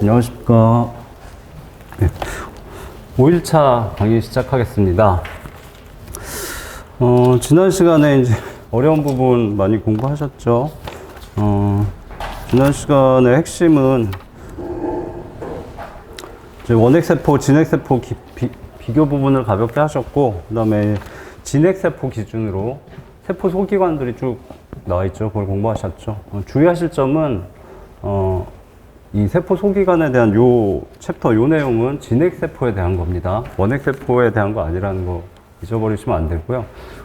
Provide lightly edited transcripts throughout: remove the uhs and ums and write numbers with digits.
안녕하십니까. 네. 5일차 강의 시작하겠습니다. 지난 시간에 이제 어려운 부분 많이 공부하셨죠? 지난 시간의 핵심은 이제 원핵세포, 진핵세포 비교 부분을 가볍게 하셨고, 그 다음에 진핵세포 기준으로 세포 소기관들이 쭉 나와 있죠. 그걸 공부하셨죠. 주의하실 점은, 이 세포 소기관에 대한 요 챕터, 요 내용은 진핵세포에 대한 겁니다. 원핵세포에 대한 거 아니라는 거 잊어버리시면 안 되고요.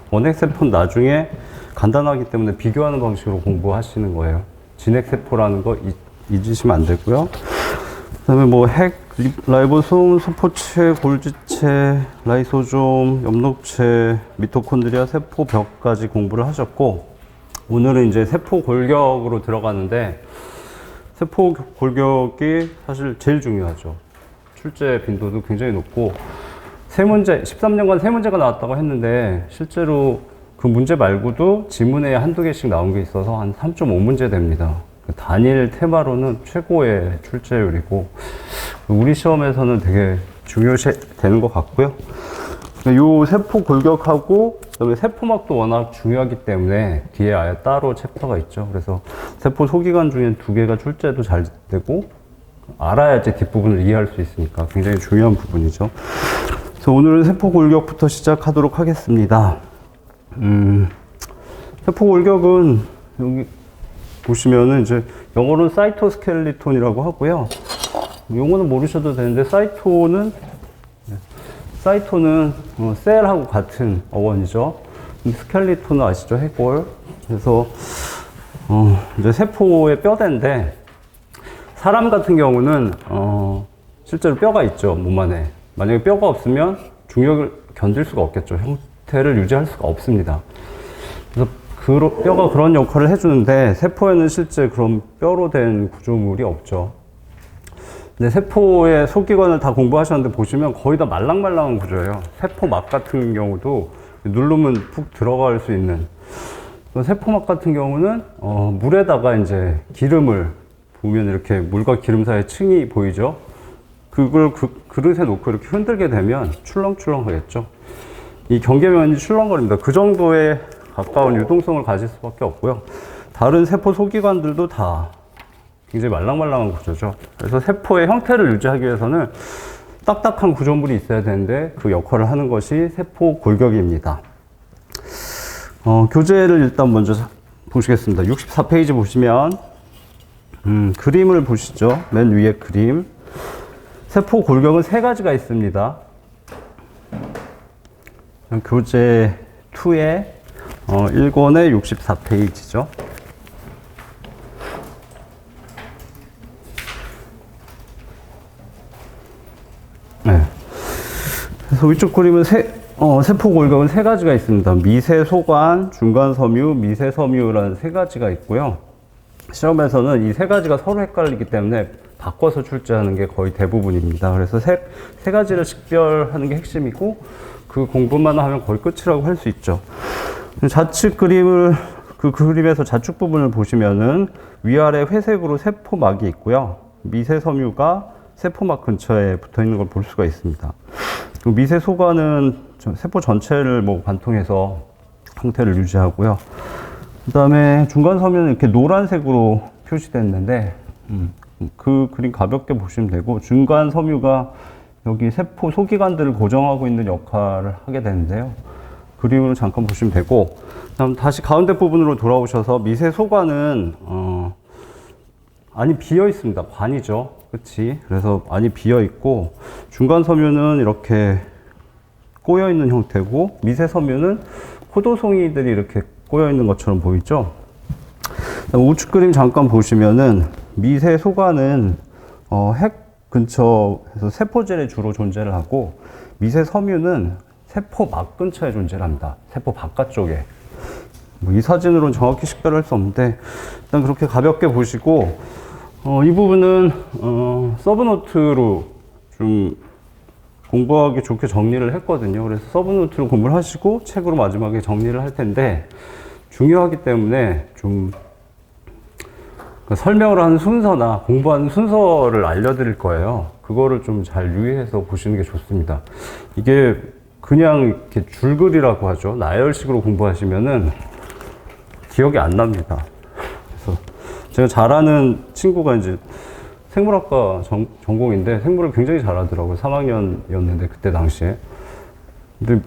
원핵세포는 나중에 간단하기 때문에 비교하는 방식으로 공부하시는 거예요. 진핵세포라는 거 잊으시면 안 되고요. 그 다음에 뭐 라이보솜, 소포체, 골지체, 라이소솜, 엽록체, 미토콘드리아, 세포벽까지 공부를 하셨고, 오늘은 이제 세포 골격으로 들어가는데, 세포 골격이 사실 제일 중요하죠. 출제 빈도도 굉장히 높고, 13년간 3문제가 나왔다고 했는데, 실제로 그 문제 말고도 지문에 한두 개씩 나온 게 있어서 한 3.5문제 됩니다. 단일 테마로는 최고의 출제율이고, 우리 시험에서는 되게 중요시 되는 것 같고요. 이 세포 골격하고, 그다음에 세포막도 워낙 중요하기 때문에 뒤에 아예 따로 챕터가 있죠. 그래서 세포 소기관 중에 2개가 출제도 잘 되고, 알아야지 뒷부분을 이해할 수 있으니까 굉장히 중요한 부분이죠. 그래서 오늘은 세포 골격부터 시작하도록 하겠습니다. 세포 골격은 여기 보시면은 이제 영어로는 사이토스켈리톤이라고 하고요. 용어는 모르셔도 되는데 사이토는 셀하고 같은 어원이죠. 스켈리톤은 아시죠? 해골. 그래서 이제 세포의 뼈대인데, 사람 같은 경우는 실제로 뼈가 있죠, 몸 안에. 만약에 뼈가 없으면 중력을 견딜 수가 없겠죠. 형태를 유지할 수가 없습니다. 그래서 뼈가 그런 역할을 해주는데, 세포에는 실제 그런 뼈로 된 구조물이 없죠. 근데 세포의 소기관을 다 공부하셨는데 보시면 거의 다 말랑말랑한 구조예요. 세포막 같은 경우도 누르면 푹 들어갈 수 있는. 세포막 같은 경우는 물에다가 이제 기름을 보면 이렇게 물과 기름 사이에 층이 보이죠. 그걸 그릇에 놓고 이렇게 흔들게 되면 출렁출렁 하겠죠. 이 경계면이 출렁거립니다. 그 정도의 가까운 유동성을 가질 수밖에 없고요. 다른 세포 소기관들도 다 굉장히 말랑말랑한 구조죠. 그래서 세포의 형태를 유지하기 위해서는 딱딱한 구조물이 있어야 되는데 그 역할을 하는 것이 세포 골격입니다. 교재를 일단 먼저 보시겠습니다. 64페이지 보시면 그림을 보시죠. 맨 위에 그림. 세포 골격은 3가지가 있습니다. 교재 2의 1권의 64페이지죠. 네. 그래서 위쪽 그림은 세포 골격은 3가지가 있습니다. 미세소관, 중간섬유, 미세섬유라는 3가지가 있고요. 시험에서는 이 3가지가 서로 헷갈리기 때문에 바꿔서 출제하는 게 거의 대부분입니다. 그래서 세 가지를 식별하는 게 핵심이고, 그 공부만 하면 거의 끝이라고 할 수 있죠. 좌측 그림을, 그 그림에서 좌측 부분을 보시면은 위아래 회색으로 세포막이 있고요. 미세섬유가 세포막 근처에 붙어 있는 걸 볼 수가 있습니다. 미세소관은 세포 전체를 관통해서 형태를 유지하고요. 그 다음에 중간섬유는 이렇게 노란색으로 표시됐는데, 그 그림 가볍게 보시면 되고, 중간섬유가 여기 세포 소기관들을 고정하고 있는 역할을 하게 되는데요. 그림으로 잠깐 보시면 되고, 그다음 다시 가운데 부분으로 돌아오셔서 미세소관은 안이 비어 있습니다. 관이죠. 그치? 그래서 안이 비어 있고, 중간섬유는 이렇게 꼬여 있는 형태고, 미세섬유는 포도송이들이 이렇게 꼬여 있는 것처럼 보이죠? 우측 그림 잠깐 보시면은 미세소관은 핵 근처에서 세포젤에 주로 존재를 하고, 미세섬유는 세포막 근처에 존재를 합니다. 세포 바깥쪽에. 이 사진으로는 정확히 식별할 수 없는데, 일단 그렇게 가볍게 보시고, 이 부분은 서브노트로 좀 공부하기 좋게 정리를 했거든요. 그래서 서브노트로 공부를 하시고 책으로 마지막에 정리를 할 텐데, 중요하기 때문에 좀 그 설명을 하는 순서나 공부하는 순서를 알려드릴 거예요. 그거를 좀 잘 유의해서 보시는 게 좋습니다. 이게 그냥 이렇게 줄글이라고 하죠. 나열식으로 공부하시면은 기억이 안 납니다. 그래서 제가 잘 아는 친구가 이제 생물학과 전공인데 생물을 굉장히 잘하더라고요. 3학년이었는데 그때 당시에. 근데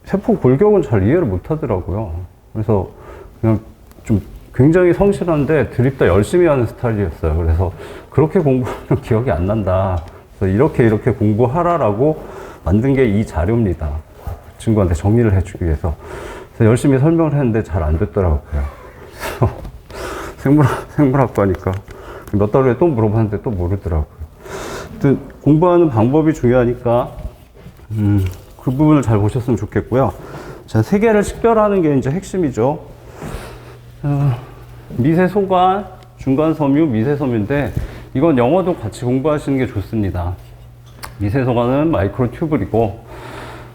세포 골격은 잘 이해를 못 하더라고요. 그래서 그냥 좀 굉장히 성실한데 드립다 열심히 하는 스타일이었어요. 그래서 그렇게 공부하면 기억이 안 난다. 그래서 이렇게 공부하라라고 만든 게 이 자료입니다. 그 친구한테 정리를 해주기 위해서. 그래서 열심히 설명을 했는데 잘 안 됐더라고요. 그래서 생물학과니까 몇 달 후에 또 물어봤는데 또 모르더라고요. 아무튼 공부하는 방법이 중요하니까 그 부분을 잘 보셨으면 좋겠고요. 자, 세 개를 식별하는 게 이제 핵심이죠. 미세소관, 중간섬유, 미세섬유인데 이건 영어도 같이 공부하시는 게 좋습니다. 미세소관은 마이크로튜블이고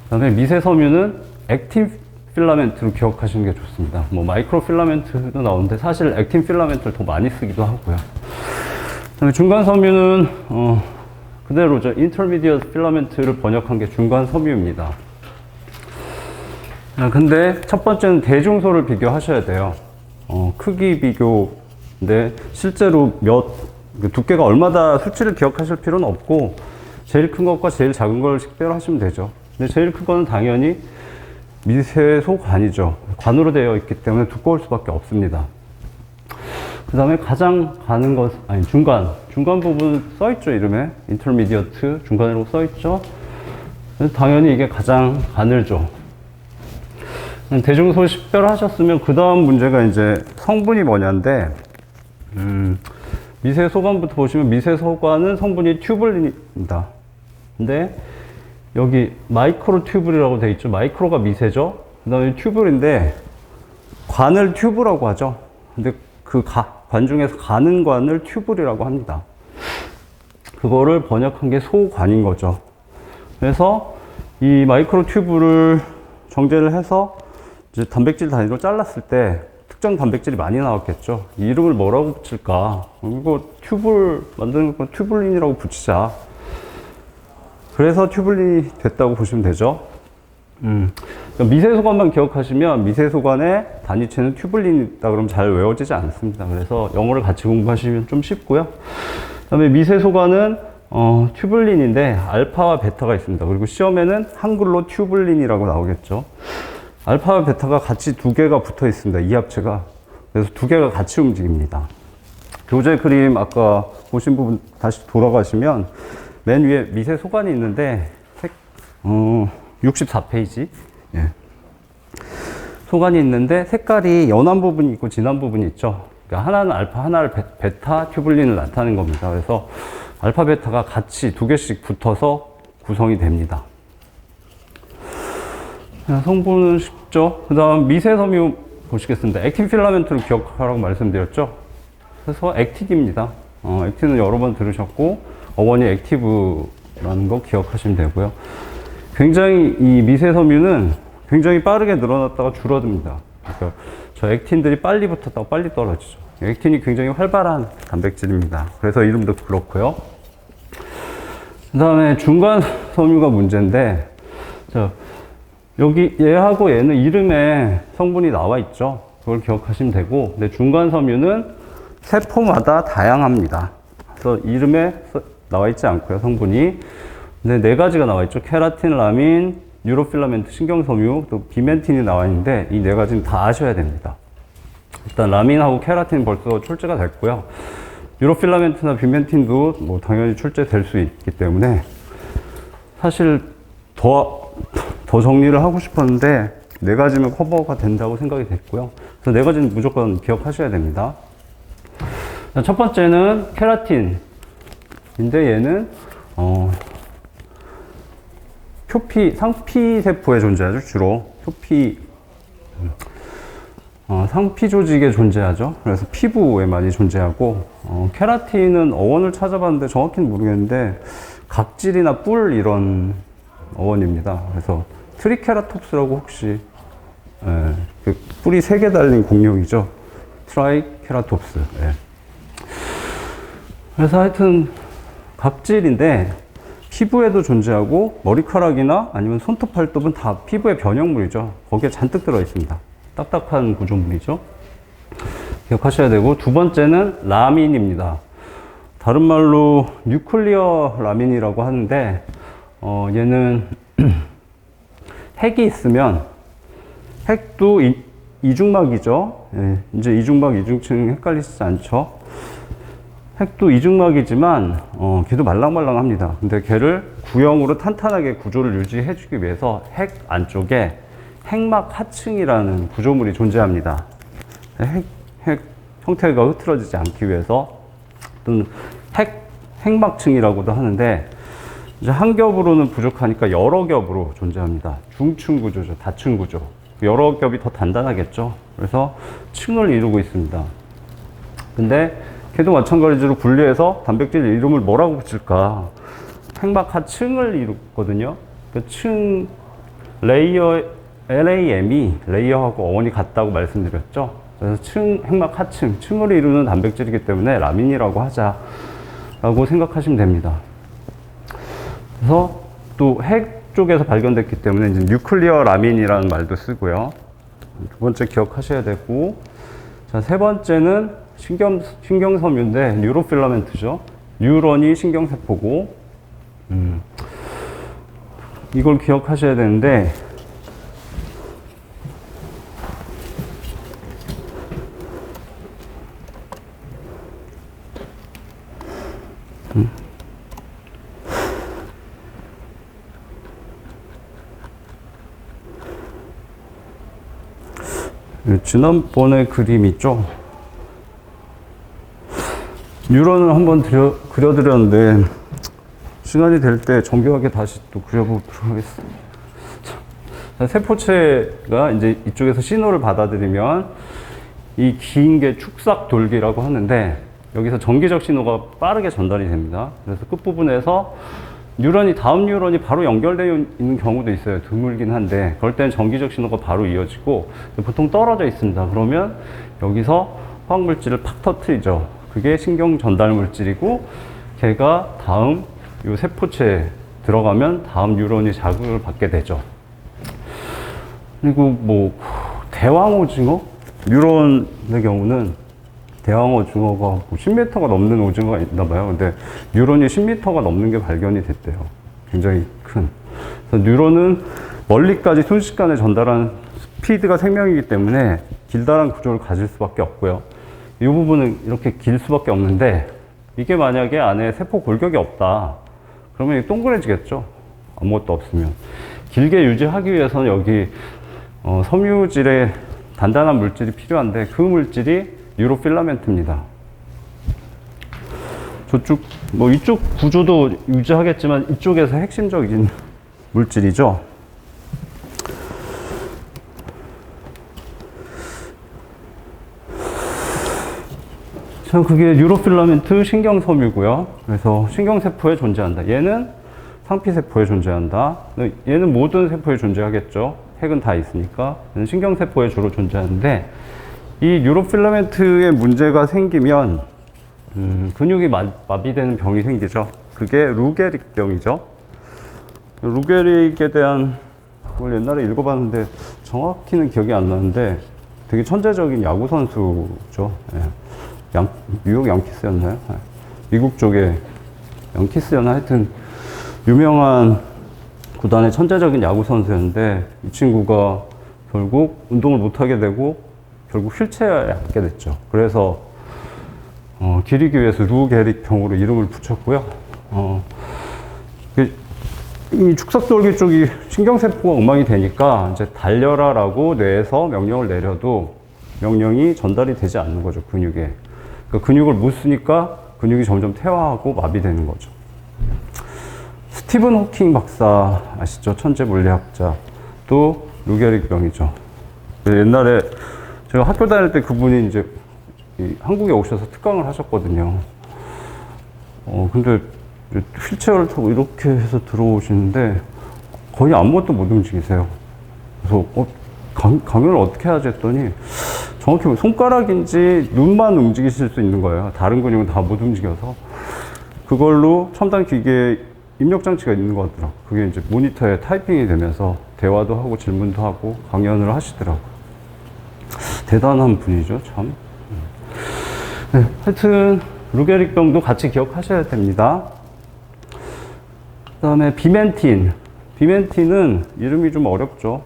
그다음에 미세섬유는 액틴 필라멘트로 기억하시는 게 좋습니다. 뭐 마이크로 필라멘트도 나오는데 사실 액틴 필라멘트를 더 많이 쓰기도 하고요. 그다음에 중간섬유는 그대로죠. 인터미디엇 필라멘트를 번역한 게 중간섬유입니다. 근데 첫 번째는 대중소를 비교하셔야 돼요. 크기 비교인데 실제로 두께가 얼마다 수치를 기억하실 필요는 없고 제일 큰 것과 제일 작은 걸 식별하시면 되죠. 근데 제일 큰 거는 당연히 미세소관이죠. 관으로 되어 있기 때문에 두꺼울 수밖에 없습니다. 그 다음에 가장 가는 것, 중간 부분 써있죠, 이름에. 인터미디어트, 중간이라고 써있죠. 당연히 이게 가장 가늘죠. 대중소 식별하셨으면 그 다음 문제가 이제 성분이 뭐냐인데, 미세소관부터 보시면 미세소관은 성분이 튜블린입니다. 근데 여기 마이크로 튜블이라고 되어 있죠. 마이크로가 미세죠. 그 다음에 튜블인데 관을 튜브라고 하죠. 근데 그 관 중에서 가는 관을 튜블이라고 합니다. 그거를 번역한 게 소관인 거죠. 그래서 이 마이크로 튜브를 정제를 해서 이제 단백질 단위로 잘랐을 때 특정 단백질이 많이 나왔겠죠. 이 이름을 뭐라고 붙일까? 이거 튜블 만드는 거 튜블린이라고 붙이자. 그래서 튜블린이 됐다고 보시면 되죠. 미세소관만 기억하시면 미세소관의 단위체는 튜블린이다 그러면 잘 외워지지 않습니다. 그래서 영어를 같이 공부하시면 좀 쉽고요. 그 다음에 미세소관은 튜블린인데 알파와 베타가 있습니다. 그리고 시험에는 한글로 튜블린이라고 나오겠죠. 알파와 베타가 같이 두 개가 붙어 있습니다. 이 합체가. 그래서 두 개가 같이 움직입니다. 교재 그림 아까 보신 부분 다시 돌아가시면 맨 위에 미세소관이 있는데 64페이지. 예. 소관이 있는데 색깔이 연한 부분이 있고 진한 부분이 있죠. 그러니까 하나는 알파, 하나를 베타 튜블린을 나타내는 겁니다. 그래서 알파, 베타가 같이 두 개씩 붙어서 구성이 됩니다. 성분은 쉽죠. 그 다음 미세섬유 보시겠습니다. 액틴 필라멘트를 기억하라고 말씀드렸죠. 그래서 액틴입니다. 액틴은 여러 번 들으셨고 어원이 액티브라는 거 기억하시면 되고요. 굉장히 이 미세섬유는 굉장히 빠르게 늘어났다가 줄어듭니다. 그러니까 저 액틴들이 빨리 붙었다가 빨리 떨어지죠. 액틴이 굉장히 활발한 단백질입니다. 그래서 이름도 그렇고요. 그 다음에 중간섬유가 문제인데 여기 얘하고 얘는 이름에 성분이 나와 있죠. 그걸 기억하시면 되고, 근데 중간섬유는 세포마다 다양합니다. 그래서 이름에 나와 있지 않고요, 성분이. 근데 네 가지가 나와 있죠. 케라틴, 라민, 뉴로필라멘트, 신경섬유, 또 비멘틴이 나와 있는데 이 네 가지는 다 아셔야 됩니다. 일단 라민하고 케라틴 벌써 출제가 됐고요. 뉴로필라멘트나 비멘틴도 뭐 당연히 출제될 수 있기 때문에 사실 더 정리를 하고 싶었는데 네 가지면 커버가 된다고 생각이 됐고요. 그래서 네 가지는 무조건 기억하셔야 됩니다. 첫 번째는 케라틴인데 얘는 상피 세포에 존재하죠. 주로 상피 조직에 존재하죠. 그래서 피부에 많이 존재하고 케라틴은 어원을 찾아봤는데 정확히는 모르겠는데 각질이나 뿔 이런 어원입니다. 그래서 트리케라톱스라고 혹시 그 뿔이 3개 달린 공룡이죠. 트라이케라톱스. 예. 그래서 하여튼 각질인데 피부에도 존재하고 머리카락이나 아니면 손톱, 팔톱은 다 피부의 변형물이죠. 거기에 잔뜩 들어 있습니다. 딱딱한 구조물이죠. 기억하셔야 되고, 두 번째는 라민입니다. 다른 말로 뉴클리어 라민이라고 하는데, 얘는 핵이 있으면, 핵도 이중막이죠. 예, 이제 이중막, 이중층 헷갈리시지 않죠? 핵도 이중막이지만, 걔도 말랑말랑합니다. 근데 걔를 구형으로 탄탄하게 구조를 유지해주기 위해서 핵 안쪽에 핵막 하층이라는 구조물이 존재합니다. 핵 형태가 흐트러지지 않기 위해서, 또는 핵막층이라고도 하는데, 이제 한 겹으로는 부족하니까 여러 겹으로 존재합니다. 중층 구조죠. 다층 구조. 여러 겹이 더 단단하겠죠. 그래서 층을 이루고 있습니다. 근데 걔도 마찬가지로 분리해서 단백질 이름을 뭐라고 붙일까? 핵막 하층을 이루거든요. 그 층, 레이어, LAM이 레이어하고 어원이 같다고 말씀드렸죠. 그래서 핵막 하층, 층을 이루는 단백질이기 때문에 라민이라고 하자라고 생각하시면 됩니다. 그래서 또 핵 쪽에서 발견됐기 때문에 이제 뉴클리어 라민이라는 말도 쓰고요. 두 번째 기억하셔야 되고, 자, 세 번째는 신경섬유인데 뉴로필라멘트죠. 뉴런이 신경세포고, 이걸 기억하셔야 되는데, 지난번에 그림 있죠? 뉴런을 한번 그려드렸는데, 시간이 될 때 정교하게 다시 또 그려보도록 하겠습니다. 자, 세포체가 이제 이쪽에서 신호를 받아들이면, 이 긴 게 축삭 돌기라고 하는데, 여기서 전기적 신호가 빠르게 전달이 됩니다. 그래서 끝부분에서 뉴런이 다음 뉴런이 바로 연결되어 있는 경우도 있어요. 드물긴 한데, 그럴 때는 전기적 신호가 바로 이어지고, 보통 떨어져 있습니다. 그러면 여기서 화학물질을 팍 터트리죠. 그게 신경 전달 물질이고, 걔가 다음 이 세포체에 들어가면 다음 뉴런이 자극을 받게 되죠. 그리고 뭐 대왕오징어? 뉴런의 경우는 대왕오징어가 뭐 10m가 넘는 오징어가 있나 봐요. 근데 뉴런이 10m가 넘는 게 발견이 됐대요. 굉장히 큰. 그래서 뉴런은 멀리까지 순식간에 전달하는 스피드가 생명이기 때문에 길다란 구조를 가질 수밖에 없고요. 이 부분은 이렇게 길 수밖에 없는데, 이게 만약에 안에 세포 골격이 없다, 그러면 이게 동그래지겠죠. 아무것도 없으면. 길게 유지하기 위해서는 여기 섬유질의 단단한 물질이 필요한데, 그 물질이 뉴로필라멘트입니다. 저쪽, 뭐 이쪽 구조도 유지하겠지만 이쪽에서 핵심적인 물질이죠. 참, 그게 뉴로필라멘트 신경섬유고요. 그래서 신경세포에 존재한다. 얘는 상피세포에 존재한다. 얘는 모든 세포에 존재하겠죠. 핵은 다 있으니까. 얘는 신경세포에 주로 존재하는데, 이 뉴로필라멘트에 문제가 생기면 근육이 마비되는 병이 생기죠. 그게 루게릭병이죠. 루게릭에 대한 걸 옛날에 읽어봤는데 정확히는 기억이 안 나는데 되게 천재적인 야구 선수죠. 예. 뉴욕 양키스였나요? 예. 미국 쪽에 양키스였나? 하여튼 유명한 구단의 천재적인 야구 선수였는데, 이 친구가 결국 운동을 못하게 되고 결국 휠체어에 앉게 됐죠. 그래서 기리기 위해서 루게릭병으로 이름을 붙였고요. 이 축삭돌기 쪽이 신경세포가 엉망이 되니까 이제 달려라라고 뇌에서 명령을 내려도 명령이 전달이 되지 않는 거죠, 근육에. 그러니까 근육을 못 쓰니까 근육이 점점 퇴화하고 마비되는 거죠. 스티븐 호킹 박사 아시죠? 천재 물리학자. 또 루게릭병이죠. 옛날에 제가 학교 다닐 때 그분이 이제 한국에 오셔서 특강을 하셨거든요. 근데 휠체어를 타고 이렇게 해서 들어오시는데 거의 아무것도 못 움직이세요. 그래서 강연을 어떻게 하지 했더니 정확히 손가락인지 눈만 움직이실 수 있는 거예요. 다른 근육은 다 못 움직여서. 그걸로 첨단 기계에 입력 장치가 있는 것 같더라고요. 그게 이제 모니터에 타이핑이 되면서 대화도 하고 질문도 하고 강연을 하시더라고요. 대단한 분이죠, 참. 네, 하여튼 루게릭병도 같이 기억하셔야 됩니다. 그 다음에 비멘틴. 비멘틴은 이름이 좀 어렵죠.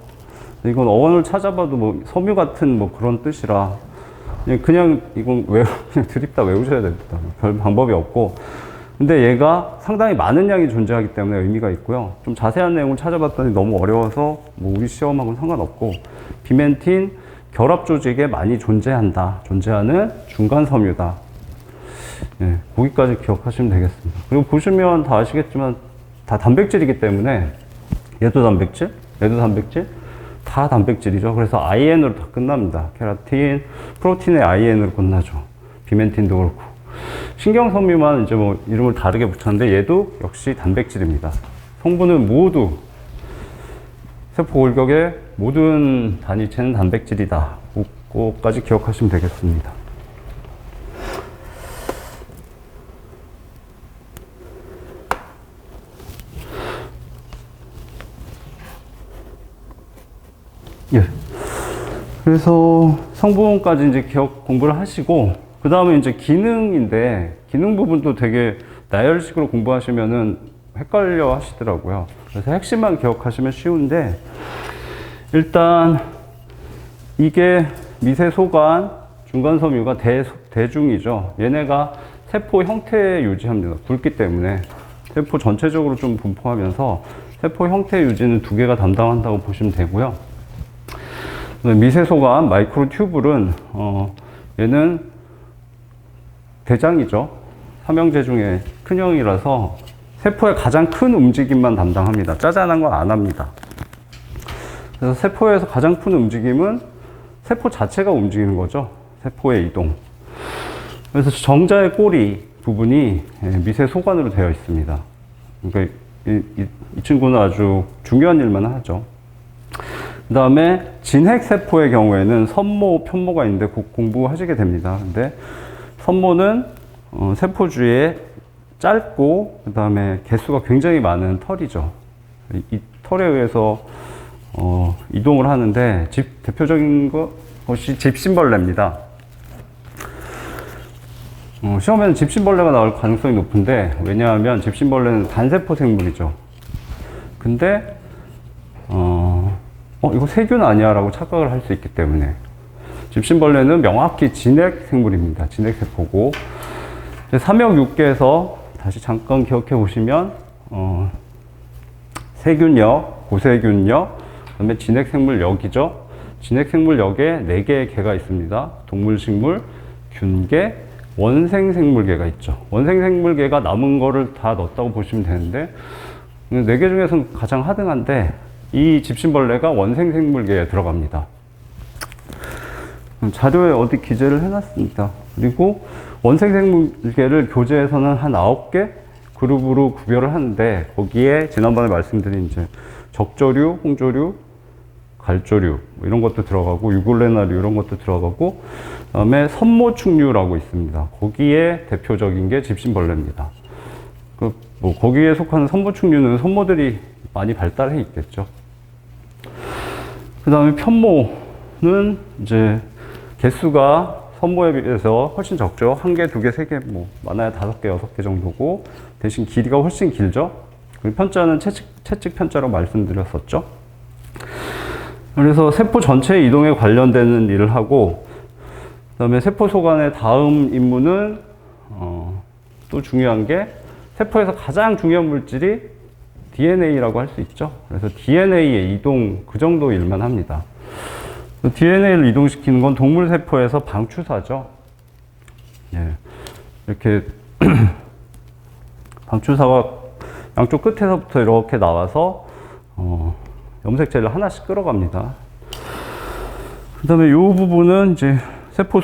이건 어원을 찾아봐도 뭐 섬유 같은 뭐 그런 뜻이라 그냥 이건 그냥 드립다 외우셔야 됩니다. 별 방법이 없고. 근데 얘가 상당히 많은 양이 존재하기 때문에 의미가 있고요. 좀 자세한 내용을 찾아봤더니 너무 어려워서 뭐 우리 시험하고는 상관없고, 비멘틴 결합 조직에 많이 존재하는 중간 섬유다. 예, 거기까지 기억하시면 되겠습니다. 그리고 보시면 다 아시겠지만 다 단백질이기 때문에 얘도 단백질, 얘도 단백질, 다 단백질이죠. 그래서 IN으로 다 끝납니다. 케라틴, 프로틴의 IN으로 끝나죠. 비멘틴도 그렇고. 신경섬유만 이제 뭐 이름을 다르게 붙였는데 얘도 역시 단백질입니다. 성분은 모두 세포 골격의 모든 단위체는 단백질이다. 그거까지 기억하시면 되겠습니다. 예. 그래서 성분까지 이제 공부를 하시고, 그 다음에 이제 기능인데, 기능 부분도 되게 나열식으로 공부하시면은 헷갈려 하시더라고요. 그래서 핵심만 기억하시면 쉬운데, 일단 이게 미세소관, 중간섬유가 대중이죠. 얘네가 세포 형태 유지합니다. 굵기 때문에. 세포 전체적으로 좀 분포하면서 세포 형태 유지는 두 개가 담당한다고 보시면 되고요. 미세소관, 마이크로튜뷸블은 얘는 대장이죠. 삼형제 중에 큰형이라서 세포의 가장 큰 움직임만 담당합니다. 짜잘한 건 안 합니다. 그래서 세포에서 가장 큰 움직임은 세포 자체가 움직이는 거죠. 세포의 이동. 그래서 정자의 꼬리 부분이 미세소관으로 되어 있습니다. 그러니까 이 친구는 아주 중요한 일만 하죠. 그 다음에 진핵세포의 경우에는 선모, 편모가 있는데 곧 공부하시게 됩니다. 근데 선모는 세포 주위에 짧고 그 다음에 개수가 굉장히 많은 털이죠. 이 털에 의해서 이동을 하는데 대표적인 것이 집신벌레입니다. 시험에는 집신벌레가 나올 가능성이 높은데, 왜냐하면 집신벌레는 단세포 생물이죠. 근데 이거 세균 아니야 라고 착각을 할 수 있기 때문에. 집신벌레는 명확히 진핵 생물입니다. 진핵 세포고, 삼역육계에서 다시 잠깐 기억해 보시면 세균역, 고세균역, 그다음에 진핵생물역이죠. 진핵생물역에 4개의 계가 있습니다. 동물식물, 균계, 원생생물계가 있죠. 원생생물계가 남은 거를 다 넣었다고 보시면 되는데, 4개 중에서는 가장 하등한데 이 집신벌레가 원생생물계에 들어갑니다. 자료에 어디 기재를 해놨습니다. 그리고 원생생물계를 교재에서는 한 9개 그룹으로 구별을 하는데, 거기에 지난번에 말씀드린 이제 적조류, 홍조류, 갈조류 뭐 이런 것도 들어가고, 유골레나류 이런 것도 들어가고, 그다음에 선모충류라고 있습니다. 거기에 대표적인 게 집신벌레입니다. 뭐 거기에 속하는 선모충류는 선모들이 많이 발달해 있겠죠. 그다음에 편모는 이제 개수가 선모에 비해서 훨씬 적죠. 1개, 2개, 3개, 뭐 많아야 5개, 6개 정도고, 대신 길이가 훨씬 길죠. 그리고 편자는 채찍 편자로 말씀드렸었죠. 그래서 세포 전체 이동에 관련되는 일을 하고, 그다음에 세포 소관의 다음 임무는 또 중요한 게, 세포에서 가장 중요한 물질이 DNA라고 할 수 있죠. 그래서 DNA의 이동, 그 정도 일만 합니다. DNA를 이동시키는 건 동물 세포에서 방추사죠. 예. 이렇게 방추사가 양쪽 끝에서부터 이렇게 나와서 염색체를 하나씩 끌어갑니다. 그 다음에 이 부분은 이제 세포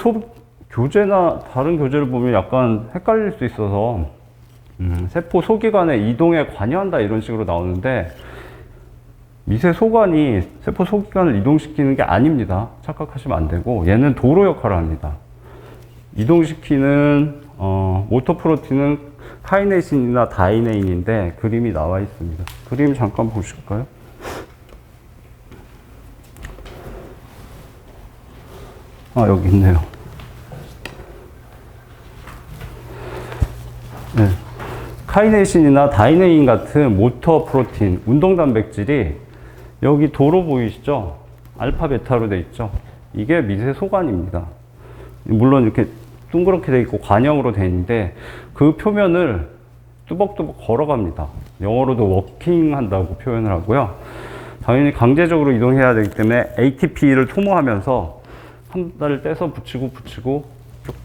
교재나 다른 교재를 보면 약간 헷갈릴 수 있어서 세포 소기관의 이동에 관여한다 이런 식으로 나오는데, 미세소관이 세포 소기관을 이동시키는 게 아닙니다. 착각하시면 안 되고, 얘는 도로 역할을 합니다. 이동시키는 모터 프로틴은 카이네신이나 다이네인인데 그림이 나와 있습니다. 그림 잠깐 보실까요? 아, 여기 있네요. 네. 카이네신이나 다이네인 같은 모터 프로틴, 운동 단백질이 여기 도로 보이시죠? 알파, 베타로 돼 있죠? 이게 미세 소관입니다. 물론 이렇게 둥그렇게 돼 있고 관형으로 돼 있는데 그 표면을 뚜벅뚜벅 걸어갑니다. 영어로도 워킹 한다고 표현을 하고요. 당연히 강제적으로 이동해야 되기 때문에 ATP를 소모하면서 한 달을 떼서 붙이고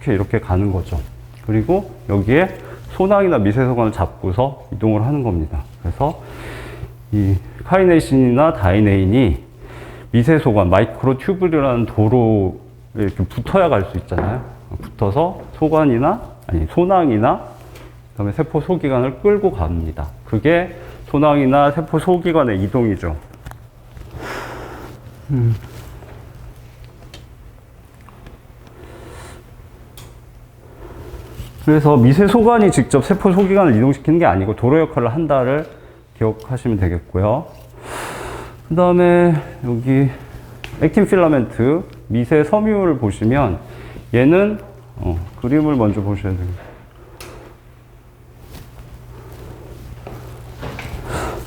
이렇게 가는 거죠. 그리고 여기에 소낭이나 미세소관을 잡고서 이동을 하는 겁니다. 그래서 이 카이네신이나 다이네인이 미세소관, 마이크로튜뷸이라는 도로에 이렇게 붙어야 갈 수 있잖아요. 붙어서 소낭이나 그다음에 세포 소기관을 끌고 갑니다. 그게 소낭이나 세포 소기관의 이동이죠. 그래서 미세 소관이 직접 세포 소기관을 이동시키는 게 아니고 도로 역할을 한다를 기억하시면 되겠고요. 그 다음에 여기 액틴 필라멘트 미세 섬유를 보시면 얘는 그림을 먼저 보셔야 됩니다.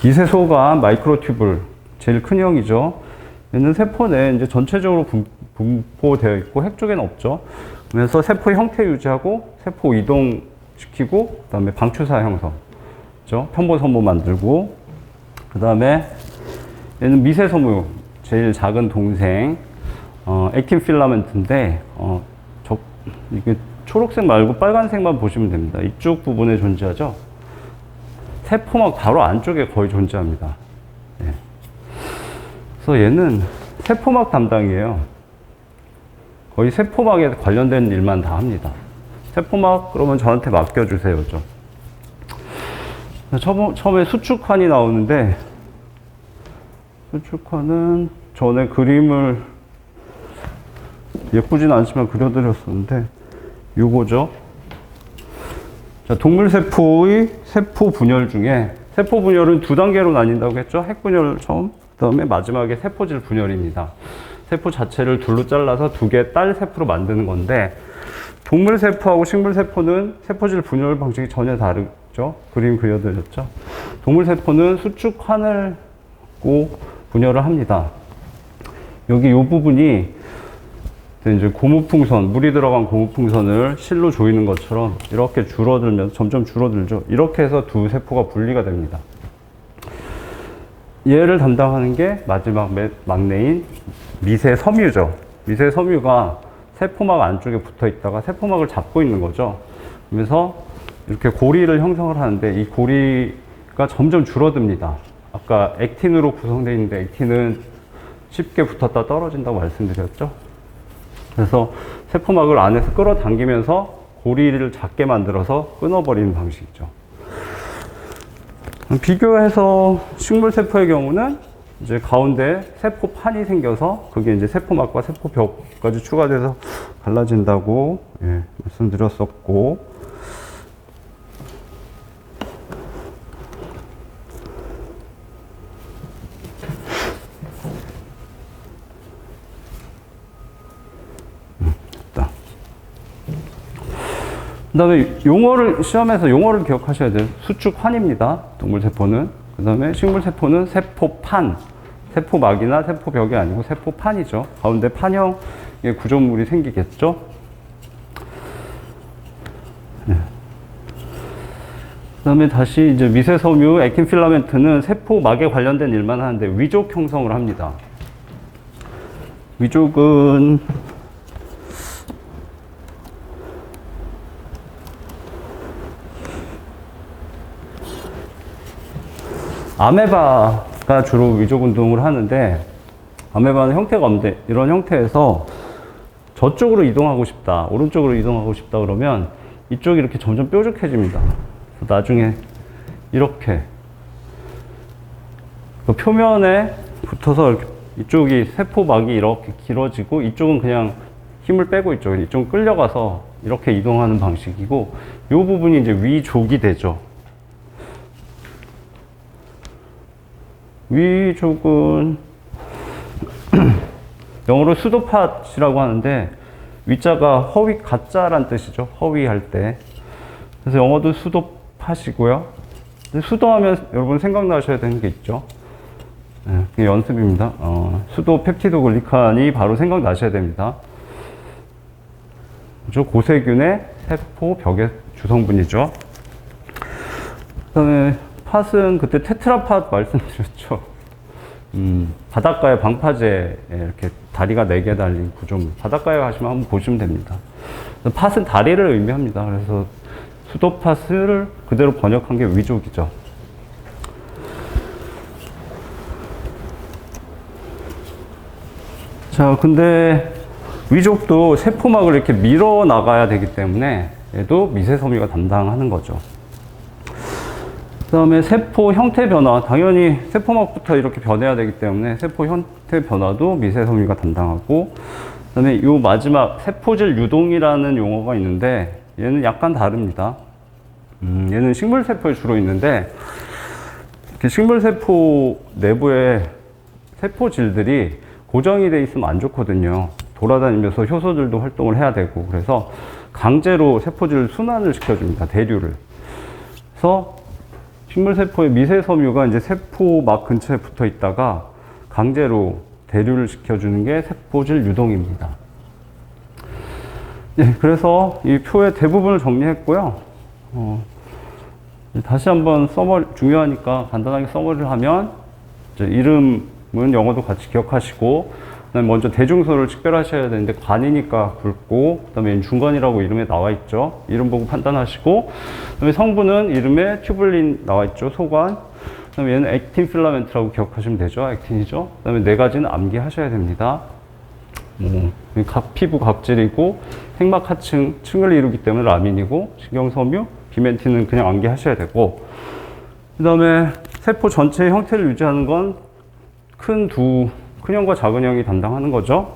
미세 소관 마이크로튜블 제일 큰 형이죠. 얘는 세포 내에 이제 전체적으로 분포되어 있고 핵 쪽에는 없죠. 그래서 세포 형태 유지하고 세포 이동시키고 그다음에 방추사 형성, 그렇죠? 편보선모 만들고 그다음에 얘는 미세섬유 제일 작은 동생 액틴 필라멘트인데 이게 초록색 말고 빨간색만 보시면 됩니다. 이쪽 부분에 존재하죠. 세포막 바로 안쪽에 거의 존재합니다. 네. 그래서 얘는 세포막 담당이에요. 거의 세포막에 관련된 일만 다 합니다. 세포막 그러면 저한테 맡겨주세요. 처음에 수축환이 나오는데 수축환은 전에 그림을 예쁘진 않지만 그려드렸었는데 요거죠. 자, 동물세포의 세포 분열 중에 세포 분열은 두 단계로 나뉜다고 했죠. 핵분열 처음, 그 다음에 마지막에 세포질 분열입니다. 세포 자체를 둘로 잘라서 두 개 딸 세포로 만드는 건데 동물세포하고 식물세포는 세포질 분열 방식이 전혀 다르죠. 그림 그려드렸죠. 동물세포는 수축환을 고 분열을 합니다. 여기 이 부분이 이제 고무풍선, 물이 들어간 고무풍선을 실로 조이는 것처럼 이렇게 줄어들면서 점점 줄어들죠. 이렇게 해서 두 세포가 분리가 됩니다. 얘를 담당하는 게 마지막 막내인 미세섬유죠. 미세섬유가 세포막 안쪽에 붙어 있다가 세포막을 잡고 있는 거죠. 그래서 이렇게 고리를 형성을 하는데 이 고리가 점점 줄어듭니다. 아까 액틴으로 구성되어 있는데 액틴은 쉽게 붙었다 떨어진다고 말씀드렸죠. 그래서 세포막을 안에서 끌어당기면서 고리를 작게 만들어서 끊어버리는 방식이죠. 비교해서 식물세포의 경우는 이제 가운데 세포판이 생겨서 그게 이제 세포막과 세포벽까지 추가돼서 갈라진다고 말씀드렸었고, 그 다음에 시험에서 용어를 기억하셔야 돼요. 수축환입니다. 동물세포는. 그 다음에 식물세포는 세포판. 세포막이나 세포벽이 아니고 세포판이죠. 가운데 판형의 구조물이 생기겠죠. 네. 그 다음에 다시 이제 미세섬유, 액틴 필라멘트는 세포막에 관련된 일만 하는데 위족 형성을 합니다. 위족은 아메바가 주로 위족 운동을 하는데, 아메바는 형태가 없는데 이런 형태에서 저쪽으로 이동하고 싶다, 오른쪽으로 이동하고 싶다 그러면 이쪽이 이렇게 점점 뾰족해집니다. 나중에 이렇게 그 표면에 붙어서 이렇게 이쪽이 세포막이 이렇게 길어지고 이쪽은 그냥 힘을 빼고 있죠. 이쪽은 끌려가서 이렇게 이동하는 방식이고, 이 부분이 이제 위족이 되죠. 위족은 영어로 수도팟이라고 하는데, 위자가 허위 가짜란 뜻이죠. 허위할 때. 그래서 영어도 수도팟이고요. 수도하면 여러분 생각나셔야 되는 게 있죠. 네, 그게 연습입니다. 수도 펩티도 글리칸이 바로 생각나셔야 됩니다. 그죠? 고세균의 세포 벽의 주성분이죠. 그 다음에 팟은 그때 테트라팟 말씀드렸죠. 바닷가에 방파제에 이렇게 다리가 4개 달린 구조물. 바닷가에 가시면 한번 보시면 됩니다. 팟은 다리를 의미합니다. 그래서 수도팟을 그대로 번역한 게 위족이죠. 자, 근데 위족도 세포막을 이렇게 밀어 나가야 되기 때문에 얘도 미세섬유가 담당하는 거죠. 그 다음에 세포 형태 변화, 당연히 세포막부터 이렇게 변해야 되기 때문에 세포 형태 변화도 미세섬유가 담당하고, 그 다음에 요 마지막 세포질 유동이라는 용어가 있는데 얘는 약간 다릅니다. 얘는 식물세포에 주로 있는데, 이렇게 식물세포 내부에 세포질들이 고정이 돼 있으면 안 좋거든요. 돌아다니면서 효소들도 활동을 해야 되고, 그래서 강제로 세포질 순환을 시켜줍니다. 대류를. 그래서 식물세포의 미세섬유가 이제 세포막 근처에 붙어 있다가 강제로 대류를 시켜주는 게 세포질 유동입니다. 네, 그래서 이 표의 대부분을 정리했고요. 다시 한번 중요하니까 간단하게 서머리를 하면, 이제 이름은 영어도 같이 기억하시고, 그다음에 먼저 대중소를 식별하셔야 되는데 관이니까 굵고, 그다음에 중간이라고 이름에 나와 있죠. 이름 보고 판단하시고, 그다음에 성분은 이름에 튜블린 나와 있죠. 소관. 그다음에 얘는 액틴 필라멘트라고 기억하시면 되죠. 액틴이죠. 그다음에 4가지는 암기하셔야 됩니다. 각 피부 각질이고 핵막 하층 층을 이루기 때문에 라민이고, 신경섬유 비멘틴은 그냥 암기하셔야 되고, 그다음에 세포 전체의 형태를 유지하는 건 큰형과 작은 형이 담당하는 거죠.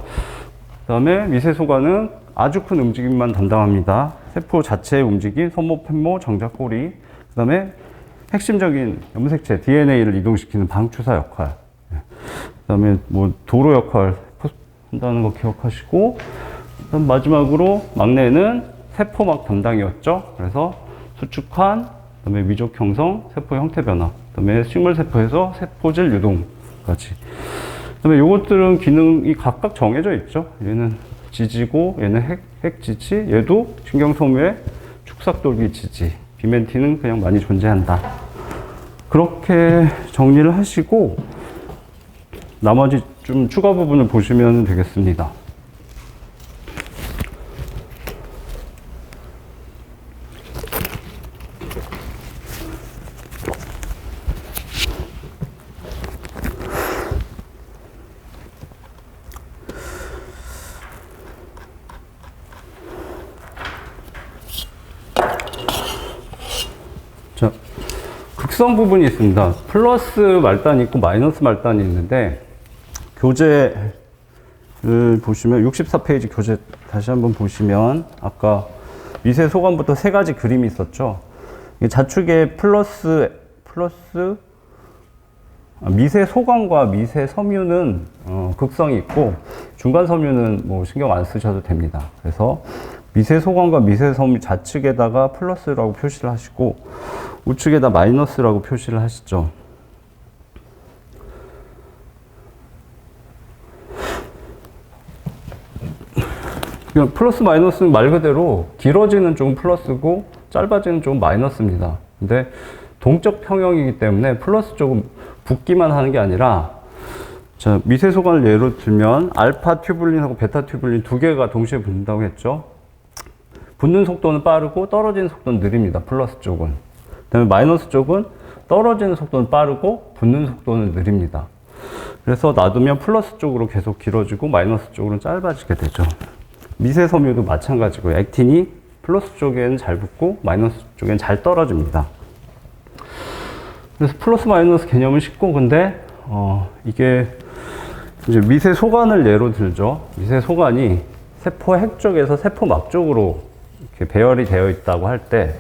그 다음에 미세소관은 아주 큰 움직임만 담당합니다. 세포 자체의 움직임, 손목, 팻모, 정작, 꼬리. 그 다음에 핵심적인 염색체, DNA를 이동시키는 방추사 역할. 그 다음에 뭐 도로 역할 한다는 거 기억하시고, 그다음 마지막으로 막내는 세포막 담당이었죠. 그래서 수축환, 그 다음에 위족 형성, 세포 형태 변화, 그 다음에 식물세포에서 세포질 유동까지. 그 다음에 요것들은 기능이 각각 정해져 있죠. 얘는 지지고, 얘는 핵지지, 얘도 신경소모의 축삭돌기 지지, 비멘틴은 그냥 많이 존재한다. 그렇게 정리를 하시고, 나머지 좀 추가 부분을 보시면 되겠습니다. 자, 극성 부분이 있습니다. 플러스 말단이 있고 마이너스 말단이 있는데, 교재를 보시면 64페이지 교재 다시 한번 보시면 아까 미세 소관부터 3가지 그림이 있었죠. 좌측에 미세 소관과 미세 섬유는 극성이 있고, 중간 섬유는 뭐 신경 안 쓰셔도 됩니다. 그래서 미세 소관과 미세 섬유 좌측에다가 플러스라고 표시를 하시고, 우측에다 마이너스라고 표시를 하시죠. 그냥 플러스 마이너스는 말 그대로 길어지는 쪽은 플러스고 짧아지는 쪽은 마이너스입니다. 근데 동적 평형이기 때문에 플러스 쪽은 붙기만 하는 게 아니라, 자, 미세 소관을 예로 들면 알파 튜블린하고 베타 튜블린 2개가 동시에 붙는다고 했죠. 붙는 속도는 빠르고 떨어지는 속도는 느립니다. 플러스 쪽은. 그다음에 마이너스 쪽은 떨어지는 속도는 빠르고 붙는 속도는 느립니다. 그래서 놔두면 플러스 쪽으로 계속 길어지고 마이너스 쪽으로는 짧아지게 되죠. 미세 섬유도 마찬가지고요. 액틴이 플러스 쪽에는 잘 붙고 마이너스 쪽에는 잘 떨어집니다. 그래서 플러스 마이너스 개념은 쉽고, 근데 이게 이제 미세 소관을 예로 들죠. 미세 소관이 세포 핵 쪽에서 세포 막 쪽으로 이렇게 배열이 되어 있다고 할 때,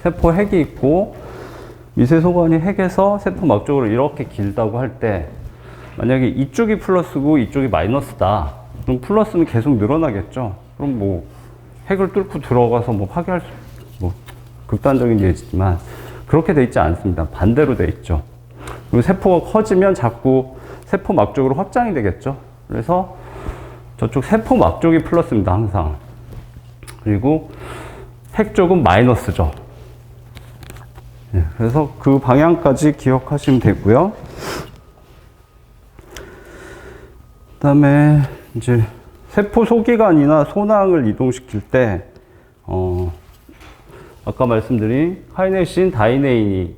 세포 핵이 있고, 미세소관이 핵에서 세포 막 쪽으로 이렇게 길다고 할 때, 만약에 이쪽이 플러스고 이쪽이 마이너스다. 그럼 플러스는 계속 늘어나겠죠. 그럼 뭐, 핵을 뚫고 들어가서 뭐 파괴할 수, 뭐, 극단적인 예지만, 그렇게 돼 있지 않습니다. 반대로 돼 있죠. 그리고 세포가 커지면 자꾸 세포 막 쪽으로 확장이 되겠죠. 그래서 저쪽 세포 막 쪽이 플러스입니다, 항상. 그리고 핵 쪽은 마이너스죠. 네, 그래서 그 방향까지 기억하시면 되고요. 그 다음에 이제 세포 소기관이나 소낭을 이동시킬 때, 아까 말씀드린 카이네신, 다이네인이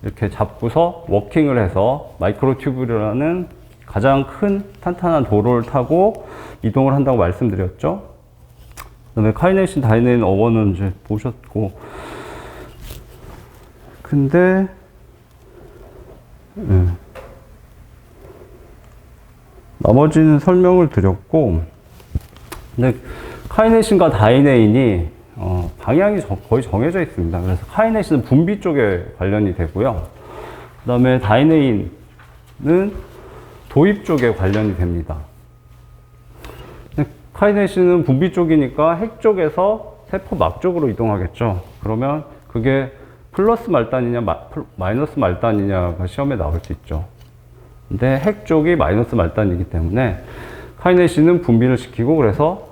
이렇게 잡고서 워킹을 해서 마이크로튜뷴이라는 가장 큰 탄탄한 도로를 타고 이동을 한다고 말씀드렸죠. 그 다음에 카이네신, 다이네인 어원은 이제 보셨고, 근데, 나머지는 설명을 드렸고, 근데 카이네신과 다이네인이 방향이 거의 정해져 있습니다. 그래서 카이네신은 분비 쪽에 관련이 되고요. 그 다음에 다이네인은 도입 쪽에 관련이 됩니다. 카이네신은 분비 쪽이니까 핵 쪽에서 세포 막 쪽으로 이동하겠죠. 그러면 그게 플러스 말단이냐 마이너스 말단이냐가 시험에 나올 수 있죠. 근데 핵 쪽이 마이너스 말단이기 때문에 카이네신은 분비를 시키고, 그래서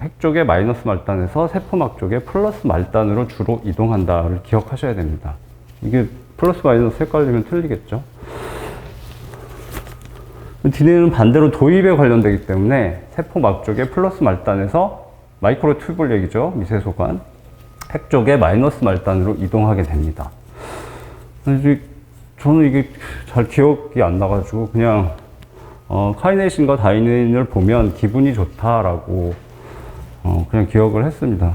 핵 쪽의 마이너스 말단에서 세포막 쪽의 플러스 말단으로 주로 이동한다를 기억하셔야 됩니다. 이게 플러스 마이너스 헷갈리면 틀리겠죠. 디네는 반대로 도입에 관련되기 때문에 세포막 쪽의 플러스 말단에서 마이크로튜뷴 얘기죠. 미세소관. 핵 쪽의 마이너스 말단으로 이동하게 됩니다. 저는 이게 잘 기억이 안 나가지고 그냥 카이네신과 다이네인을 보면 기분이 좋다라고 그냥 기억을 했습니다.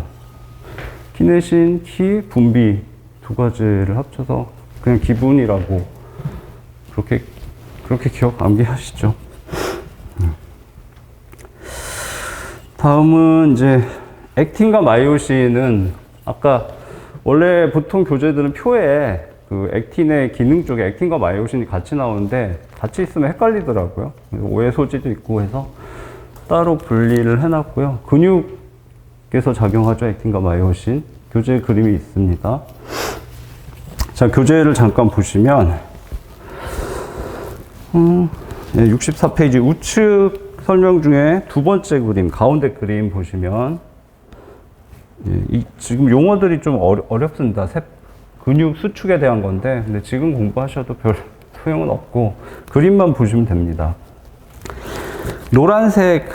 키네신, 키, 분비 두 가지를 합쳐서 그냥 기분이라고 그렇게 기억 암기하시죠. 다음은 이제 액틴과 마이오신은 아까 원래 보통 교재들은 표에 그 액틴의 기능 쪽에 액틴과 마이오신이 같이 나오는데 같이 있으면 헷갈리더라고요. 오해 소지도 있고 해서 따로 분리를 해놨고요. 근육에서 작용하죠, 액틴과 마이오신. 교재 그림이 있습니다. 자, 교재를 잠깐 보시면 64페이지 우측 설명 중에 두 번째 그림, 가운데 그림 보시면 지금 용어들이 좀 어렵습니다. 근육 수축에 대한 건데, 근데 지금 공부하셔도 별 소용은 없고 그림만 보시면 됩니다. 노란색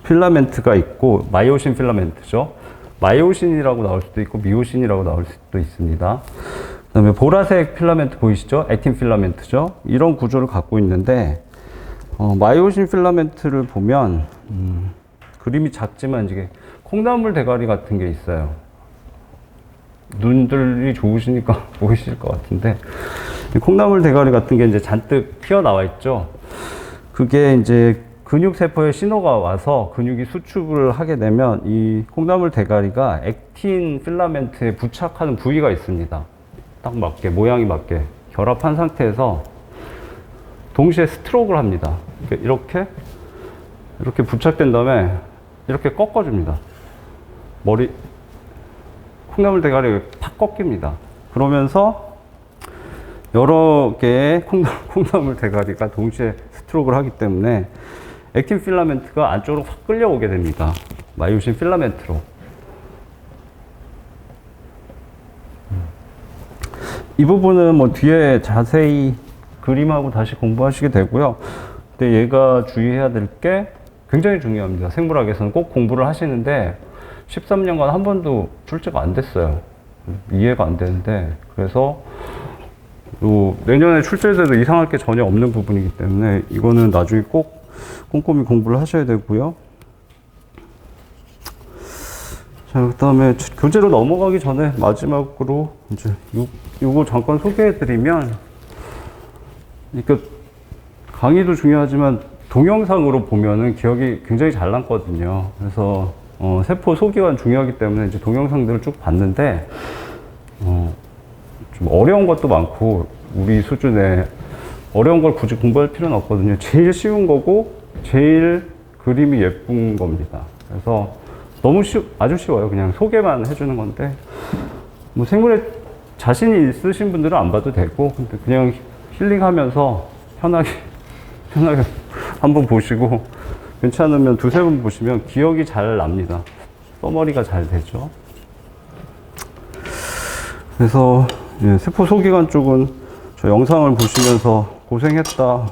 필라멘트가 있고 마이오신 필라멘트죠. 마이오신이라고 나올 수도 있고 미오신이라고 나올 수도 있습니다. 그 다음에 보라색 필라멘트 보이시죠? 액틴 필라멘트죠. 이런 구조를 갖고 있는데 마이오신 필라멘트를 보면 그림이 작지만 이게 콩나물 대가리 같은 게 있어요. 눈들이 좋으시니까 보이실 것 같은데, 콩나물 대가리 같은 게 이제 잔뜩 튀어나와 있죠. 그게 이제 근육세포에 신호가 와서 근육이 수축을 하게 되면 이 콩나물 대가리가 액틴 필라멘트에 부착하는 부위가 있습니다. 딱 맞게, 모양이 맞게 결합한 상태에서 동시에 스트로크를 합니다. 이렇게 부착된 다음에 이렇게 꺾어줍니다. 콩나물 대가리가 팍 꺾입니다. 그러면서 여러 개의 콩나물 대가리가 동시에 스트로크를 하기 때문에 액틴 필라멘트가 안쪽으로 확 끌려오게 됩니다. 마이오신 필라멘트로. 이 부분은 뭐 뒤에 자세히 그림하고 다시 공부하시게 되고요. 근데 얘가 주의해야 될 게 굉장히 중요합니다. 생물학에서는 꼭 공부를 하시는데 13년간 한 번도 출제가 안 됐어요. 이해가 안 되는데, 그래서 내년에 출제돼도 이상할 게 전혀 없는 부분이기 때문에 이거는 나중에 꼭 꼼꼼히 공부를 하셔야 되고요. 자, 그 다음에 교재로 넘어가기 전에 마지막으로 이제 요거 잠깐 소개해 드리면, 그러니까 강의도 중요하지만 동영상으로 보면은 기억이 굉장히 잘 남거든요. 그래서 세포 소기관 중요하기 때문에 이제 동영상들을 쭉 봤는데, 좀 어려운 것도 많고, 우리 수준에 어려운 걸 굳이 공부할 필요는 없거든요. 제일 쉬운 거고, 제일 그림이 예쁜 겁니다. 그래서 너무 아주 쉬워요. 그냥 소개만 해주는 건데, 뭐 생물에 자신이 있으신 분들은 안 봐도 되고, 근데 그냥 힐링하면서 편하게 한번 보시고, 괜찮으면 두세 번 보시면 기억이 잘 납니다. 써머리가 잘 되죠. 그래서 예, 세포 소기관 쪽은 저 영상을 보시면서 고생했다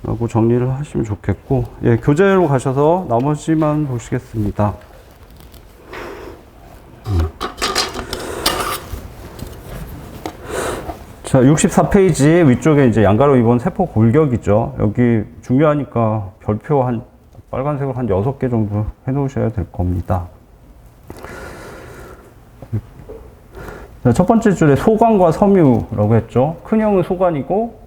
라고 정리를 하시면 좋겠고, 예, 교재로 가셔서 나머지만 보시겠습니다. 자, 64페이지 위쪽에 이제 양가로 입은 세포 골격이죠. 여기 중요하니까 별표 한 빨간색으로 한 6개 정도 해 놓으셔야 될 겁니다. 자, 첫 번째 줄에 소관과 섬유라고 했죠. 큰형은 소관이고,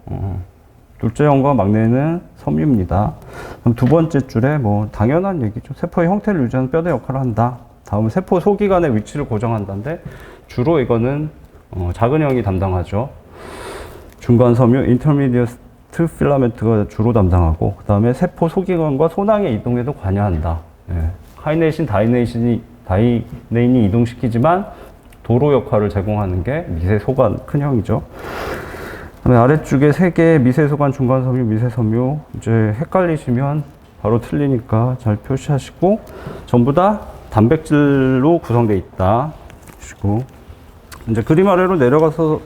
둘째 형과 막내는 섬유입니다. 그럼 두 번째 줄에 뭐 당연한 얘기죠. 세포의 형태를 유지하는 뼈대 역할을 한다. 다음은 세포 소기관의 위치를 고정한다인데, 주로 이거는 작은 형이 담당하죠. 중간 섬유, 인터미디어트 필라멘트가 주로 담당하고, 그 다음에 세포 소기관과 소낭의 이동에도 관여한다. 예. 카이네이신, 다이네인이 이동시키지만 도로 역할을 제공하는 게 미세소관 큰형이죠. 그 다음에 아래쪽에 3개 미세소관, 중간 섬유, 미세섬유. 이제 헷갈리시면 바로 틀리니까 잘 표시하시고, 전부 다 단백질로 구성되어 있다. 보시고, 이제 그림 아래로 내려가서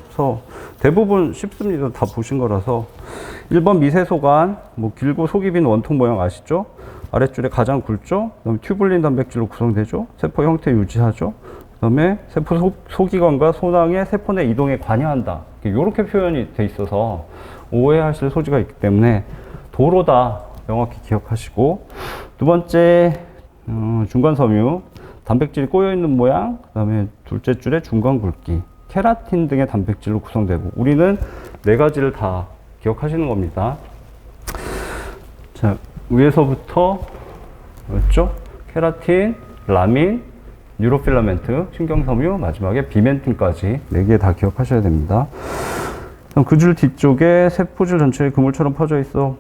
대부분 쉽습니다. 다 보신 거라서. 1번 미세소관, 뭐 길고 속이 빈 원통 모양 아시죠? 아랫줄에 가장 굵죠? 그 다음에 튜블린 단백질로 구성되죠? 세포 형태 유지하죠? 그 다음에 세포 소기관과 소낭의 세포 내 이동에 관여한다. 이렇게 표현이 돼 있어서 오해하실 소지가 있기 때문에 도로다 명확히 기억하시고, 두 번째 중간 섬유, 단백질이 꼬여있는 모양, 그 다음에 둘째 줄에 중간 굵기, 케라틴 등의 단백질로 구성되고, 우리는 4가지를 다 기억하시는 겁니다. 자, 위에서부터 뭐였죠? 케라틴, 라민, 뉴로필라멘트, 신경섬유, 마지막에 비멘틴까지 4개 다 기억하셔야 됩니다. 그 줄 뒤쪽에 세포줄 전체에 그물처럼 퍼져 있어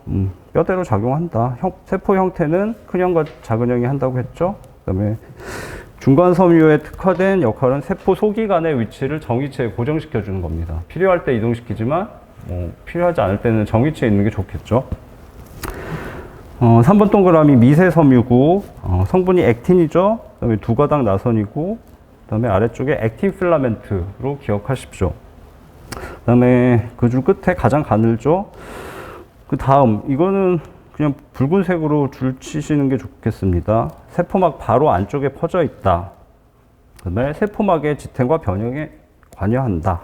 뼈대로 작용한다. 세포 형태는 큰형과 작은형이 한다고 했죠. 그 다음에 중간 섬유에 특화된 역할은 세포 소기관의 위치를 정위치에 고정시켜 주는 겁니다. 필요할 때 이동시키지만 필요하지 않을 때는 정위치에 있는 게 좋겠죠. 3번 동그라미 미세섬유고, 성분이 액틴이죠. 그 다음에 2가닥 나선이고, 그 다음에 아래쪽에 액틴 필라멘트로 기억하십시오. 그 다음에 그 줄 끝에 가장 가늘죠. 그 다음, 이거는 그냥 붉은색으로 줄 치시는 게 좋겠습니다. 세포막 바로 안쪽에 퍼져 있다. 그 다음에 세포막의 지탱과 변형에 관여한다.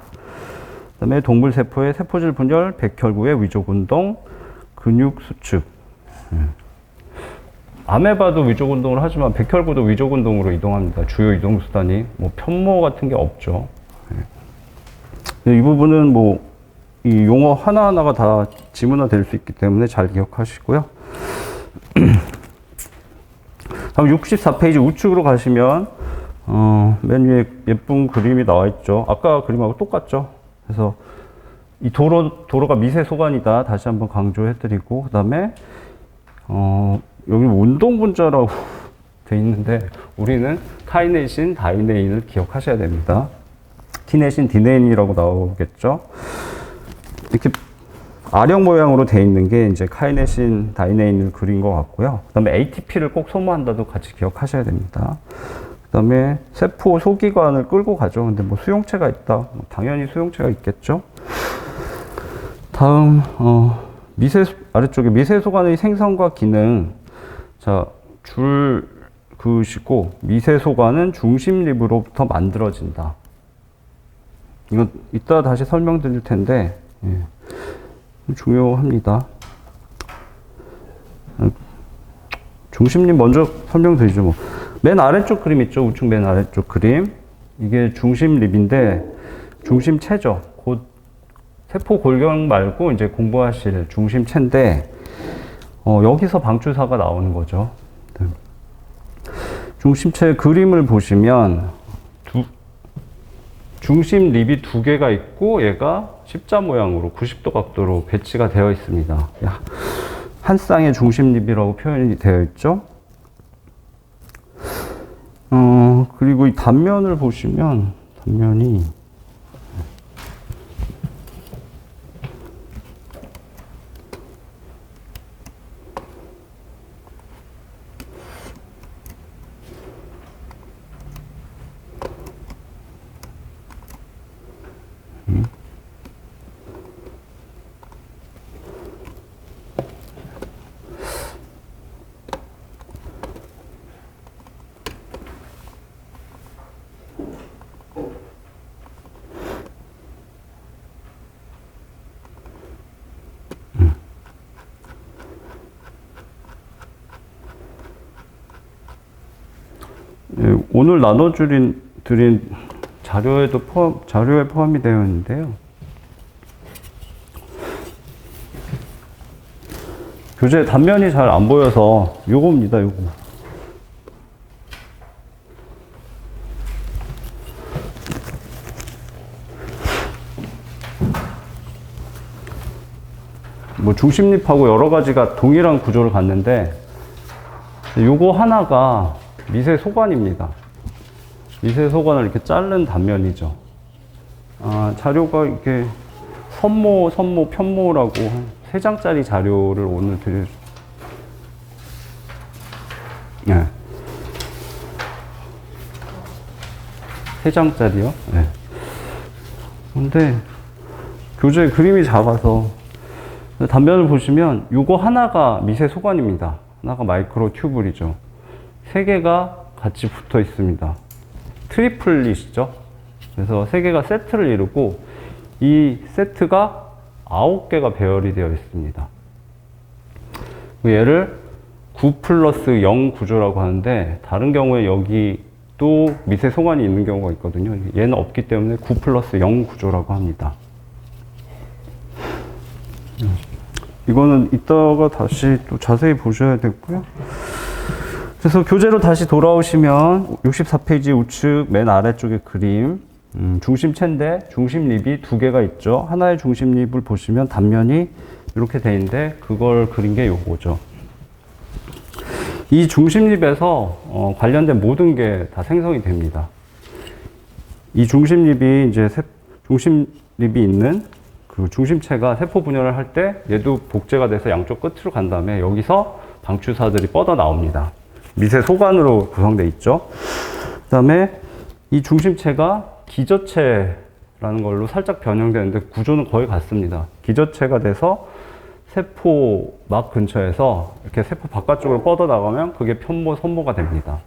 그 다음에 동물세포의 세포질 분열, 백혈구의 위족운동, 근육 수축. 아메바도 위족운동을 하지만 백혈구도 위족운동으로 이동합니다. 주요 이동수단이. 뭐 편모 같은 게 없죠. 이 부분은 뭐 이 용어 하나하나가 다 지문화 될 수 있기 때문에 잘 기억하시고요. 다음 64페이지 우측으로 가시면 맨 위에 예쁜 그림이 나와 있죠. 아까 그림하고 똑같죠. 그래서 이 도로가 미세소관이다. 다시 한번 강조해드리고, 그 다음에 여기 운동분자라고 돼 있는데, 우리는 카이네신, 다이네인을 기억하셔야 됩니다. 티네신, 디네인이라고 나오겠죠. 이렇게 아령 모양으로 돼 있는 게 이제 카이네신, 다이네인을 그린 것 같고요. 그 다음에 ATP를 꼭 소모한다도 같이 기억하셔야 됩니다. 그 다음에 세포 소기관을 끌고 가죠. 근데 뭐 수용체가 있다. 당연히 수용체가 있겠죠. 다음, 아래쪽에 미세소관의 생성과 기능. 자, 줄 그으시고, 미세소관은 중심립으로부터 만들어진다. 이건 이따 다시 설명드릴 텐데, 예, 중요합니다. 중심립 먼저 설명드리죠. 뭐. 맨 아래쪽 그림 있죠? 우측 맨 아래쪽 그림. 이게 중심립인데, 중심체죠. 곧 세포 골격 말고 이제 공부하실 중심체인데, 여기서 방출사가 나오는 거죠. 중심체 그림을 보시면 중심 립이 두 개가 있고 얘가 십자 모양으로 90도 각도로 배치가 되어 있습니다. 한 쌍의 중심 립이라고 표현이 되어 있죠. 그리고 이 단면을 보시면 단면이 오늘 나눠드린 자료에 포함이 되어 있는데요. 교재 단면이 잘 안 보여서 요겁니다, 요거. 뭐 중심립하고 여러 가지가 동일한 구조를 갖는데 요거 하나가 미세 소관입니다. 미세 소관을 이렇게 자른 단면이죠. 자료가 이렇게 선모, 편모라고 3장짜리 자료를 오늘 네. 3장짜리요? 네. 근데 교재 그림이 작아서 단면을 보시면 요거 하나가 미세 소관입니다. 하나가 마이크로 튜블이죠. 3개가 같이 붙어 있습니다. 트리플릿이죠. 그래서 3개가 세트를 이루고 이 세트가 9개가 배열이 되어 있습니다. 얘를 9 플러스 0 구조라고 하는데 다른 경우에 여기 또 미세 소관이 있는 경우가 있거든요. 얘는 없기 때문에 9 플러스 0 구조라고 합니다. 이거는 이따가 다시 또 자세히 보셔야 되고요. 그래서 교재로 다시 돌아오시면 64페이지 우측 맨 아래쪽에 그림, 중심체인데 중심립이 2개가 있죠. 하나의 중심립을 보시면 단면이 이렇게 돼 있는데 그걸 그린 게 요거죠. 이 중심립에서 관련된 모든 게 다 생성이 됩니다. 이 중심립이 이제 중심립이 있는 그 중심체가 세포 분열을 할 때 얘도 복제가 돼서 양쪽 끝으로 간 다음에 여기서 방추사들이 뻗어 나옵니다. 미세 소관으로 구성되어 있죠. 그 다음에 이 중심체가 기저체라는 걸로 살짝 변형되는데 구조는 거의 같습니다. 기저체가 돼서 세포 막 근처에서 이렇게 세포 바깥쪽으로 뻗어 나가면 그게 편모, 선모가 됩니다.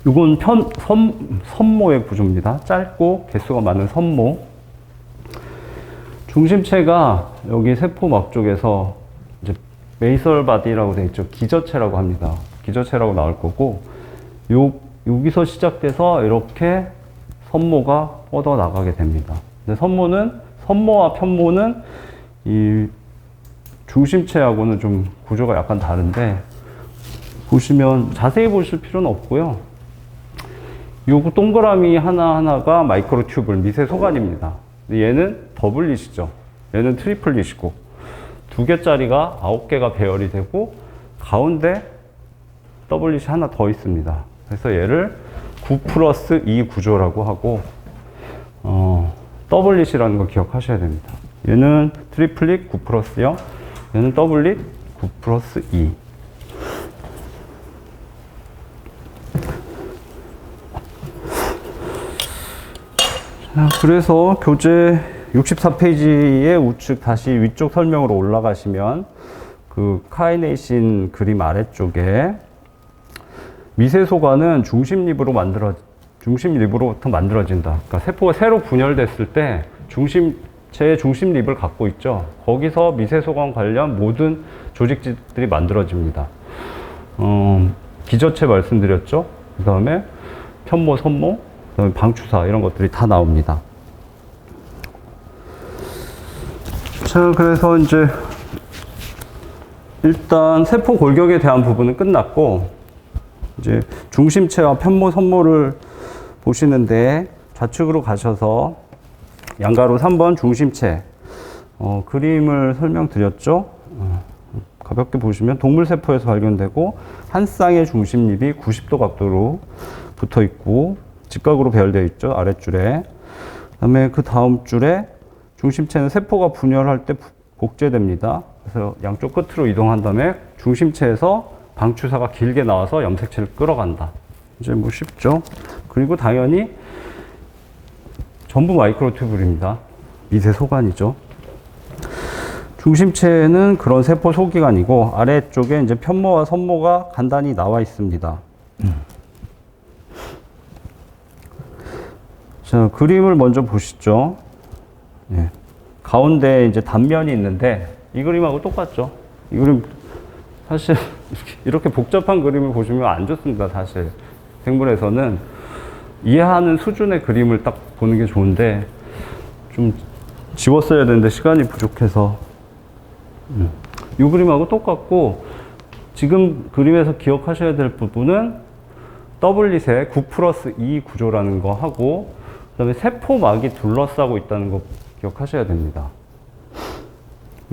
이건 선모의 구조입니다. 짧고 개수가 많은 선모. 중심체가 여기 세포막 쪽에서 이제 베이설 바디라고 되어 있죠. 기저체라고 합니다. 기저체라고 나올 거고, 여기서 시작돼서 이렇게 선모가 뻗어 나가게 됩니다. 근데 선모와 편모는 이 중심체하고는 좀 구조가 약간 다른데, 보시면 자세히 보실 필요는 없고요. 요 동그라미 하나하나가 마이크로 튜블, 미세 소관입니다. 얘는 더블릿이죠. 얘는 트리플릿이고, 2개짜리가 9개가 배열이 되고, 가운데 더블릿이 하나 더 있습니다. 그래서 얘를 9 플러스 2 구조라고 하고, 더블릿이라는 거 기억하셔야 됩니다. 얘는 트리플릿 9 플러스 0, 얘는 더블릿 9 플러스 2. 그래서 교재 64페이지의 우측 다시 위쪽 설명으로 올라가시면 그 카이네이신 그림 아래쪽에 미세 소관은 중심립으로부터 만들어진다. 그러니까 세포가 새로 분열됐을 때 중심체의 중심립을 갖고 있죠. 거기서 미세 소관 관련 모든 조직들이 만들어집니다. 기저체 말씀드렸죠. 그 다음에 편모, 선모, 그다음에 방추사 이런 것들이 다 나옵니다. 자, 그래서 이제 일단 세포 골격에 대한 부분은 끝났고, 이제 중심체와 편모, 선모를 보시는데 좌측으로 가셔서 양가로 3번 중심체 그림을 설명드렸죠. 가볍게 보시면 동물세포에서 발견되고 한 쌍의 중심립이 90도 각도로 붙어 있고 직각으로 배열되어 있죠. 아랫줄에. 그다음에 그 다음 줄에 중심체는 세포가 분열할 때 복제됩니다. 그래서 양쪽 끝으로 이동한 다음에 중심체에서 방추사가 길게 나와서 염색체를 끌어간다. 이제 뭐 쉽죠. 그리고 당연히 전부 마이크로튜뷴입니다. 미세 소관이죠. 중심체는 그런 세포 소기관이고 아래쪽에 이제 편모와 선모가 간단히 나와 있습니다. 자, 그림을 먼저 보시죠. 예. 가운데 이제 단면이 있는데 이 그림하고 똑같죠. 이 그림 사실 이렇게 복잡한 그림을 보시면 안 좋습니다. 사실 생물에서는 이해하는 수준의 그림을 딱 보는 게 좋은데 좀 지웠어야 되는데 시간이 부족해서 이 그림하고 똑같고 지금 그림에서 기억하셔야 될 부분은 더블릿의 9+2 구조라는 거 하고 그 다음에 세포막이 둘러싸고 있다는 거 기억하셔야 됩니다.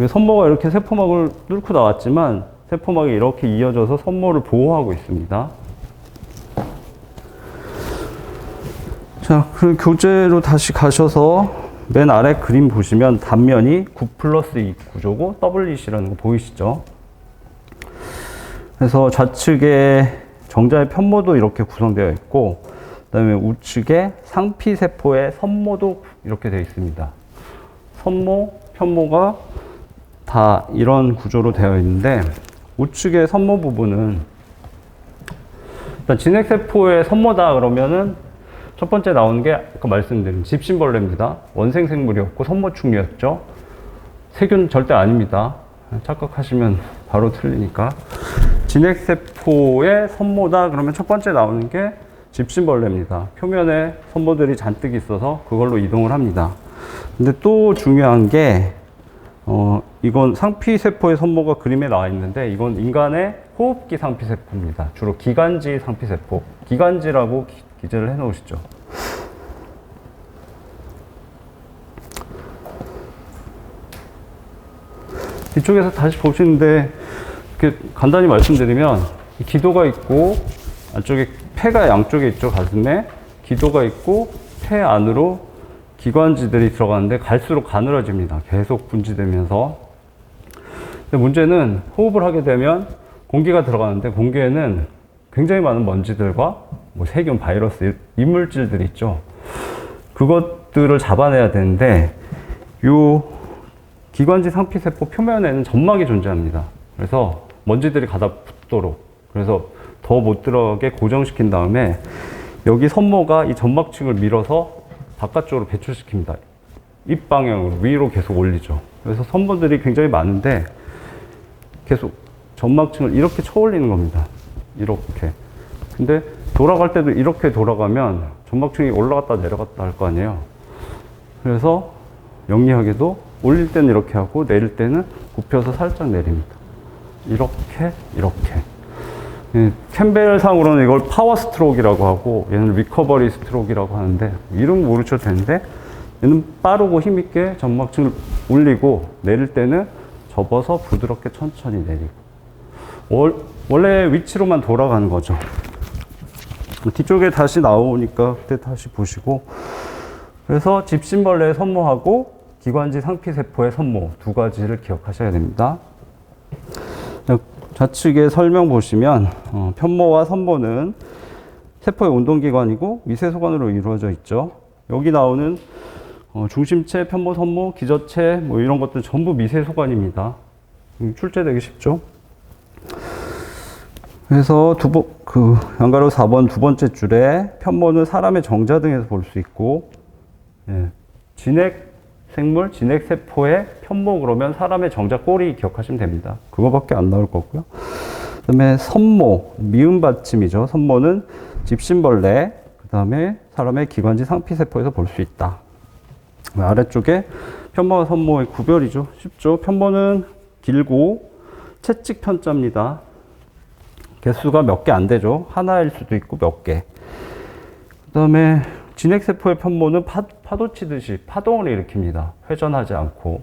선모가 이렇게 세포막을 뚫고 나왔지만 세포막이 이렇게 이어져서 선모를 보호하고 있습니다. 자, 그럼 교재로 다시 가셔서 맨 아래 그림 보시면 단면이 9+2 구조고 더블릿이라는 거 보이시죠? 그래서 좌측에 정자의 편모도 이렇게 구성되어 있고 그 다음에 우측에 상피세포의 선모도 이렇게 되어 있습니다. 선모, 편모가 다 이런 구조로 되어 있는데 우측의 선모 부분은 일단 진핵세포의 선모다 그러면은 첫 번째 나오는 게 아까 말씀드린 집신벌레입니다. 원생생물이었고 선모충이었죠. 세균 절대 아닙니다. 착각하시면 바로 틀리니까. 진핵세포의 선모다 그러면 첫 번째 나오는 게 집신벌레입니다. 표면에 선모들이 잔뜩 있어서 그걸로 이동을 합니다. 근데 또 중요한 게 이건 상피세포의 선모가 그림에 나와 있는데 이건 인간의 호흡기 상피세포입니다. 주로 기관지 상피세포. 기관지라고 기재를 해 놓으시죠. 이쪽에서 다시 보시는데 이렇게 간단히 말씀드리면 기도가 있고 안쪽에 폐가 양쪽에 있죠. 가슴에 기도가 있고 폐 안으로 기관지들이 들어가는데 갈수록 가늘어집니다. 계속 분지되면서. 근데 문제는 호흡을 하게 되면 공기가 들어가는데 공기에는 굉장히 많은 먼지들과 뭐 세균, 바이러스, 이물질들이 있죠. 그것들을 잡아내야 되는데 요 기관지 상피세포 표면에는 점막이 존재합니다. 그래서 먼지들이 가다 붙도록 그래서 더 못 들어가게 고정시킨 다음에 여기 선모가 이 점막층을 밀어서 바깥쪽으로 배출시킵니다. 입 방향으로 위로 계속 올리죠. 그래서 선모들이 굉장히 많은데 계속 점막층을 이렇게 쳐올리는 겁니다. 이렇게. 근데 돌아갈 때도 이렇게 돌아가면 점막층이 올라갔다 내려갔다 할 거 아니에요. 그래서 영리하게도 올릴 때는 이렇게 하고 내릴 때는 굽혀서 살짝 내립니다. 이렇게. 캠벨상으로는 이걸 파워 스트로크라고 하고 얘는 리커버리 스트로크라고 하는데 이름 모르셔도 되는데 얘는 빠르고 힘있게 점막층을 올리고 내릴 때는 접어서 부드럽게 천천히 내리고 원래 위치로만 돌아가는 거죠. 뒤쪽에 다시 나오니까 그때 다시 보시고 그래서 집신벌레의 선모하고 기관지 상피세포의 선모 두 가지를 기억하셔야 됩니다. 좌측에 설명 보시면 편모와 선모는 세포의 운동기관이고 미세소관으로 이루어져 있죠. 여기 나오는 중심체, 편모, 선모, 기저체 뭐 이런 것들 전부 미세소관입니다. 출제되기 쉽죠. 그래서 양가로 4번 두 번째 줄에 편모는 사람의 정자 등에서 볼 수 있고 진핵생물, 진핵세포의 편모 그러면 사람의 정자 꼬리 기억하시면 됩니다. 그거밖에 안 나올 거고요. 그 다음에 선모, 미음 받침이죠. 선모는 집신벌레, 그 다음에 사람의 기관지 상피세포에서 볼 수 있다. 아래쪽에 편모와 선모의 구별이죠. 쉽죠. 편모는 길고 채찍 편자입니다. 개수가 몇 개 안 되죠. 하나일 수도 있고 몇 개. 그 다음에 진핵세포의 편모는 파도 치듯이 파동을 일으킵니다. 회전하지 않고.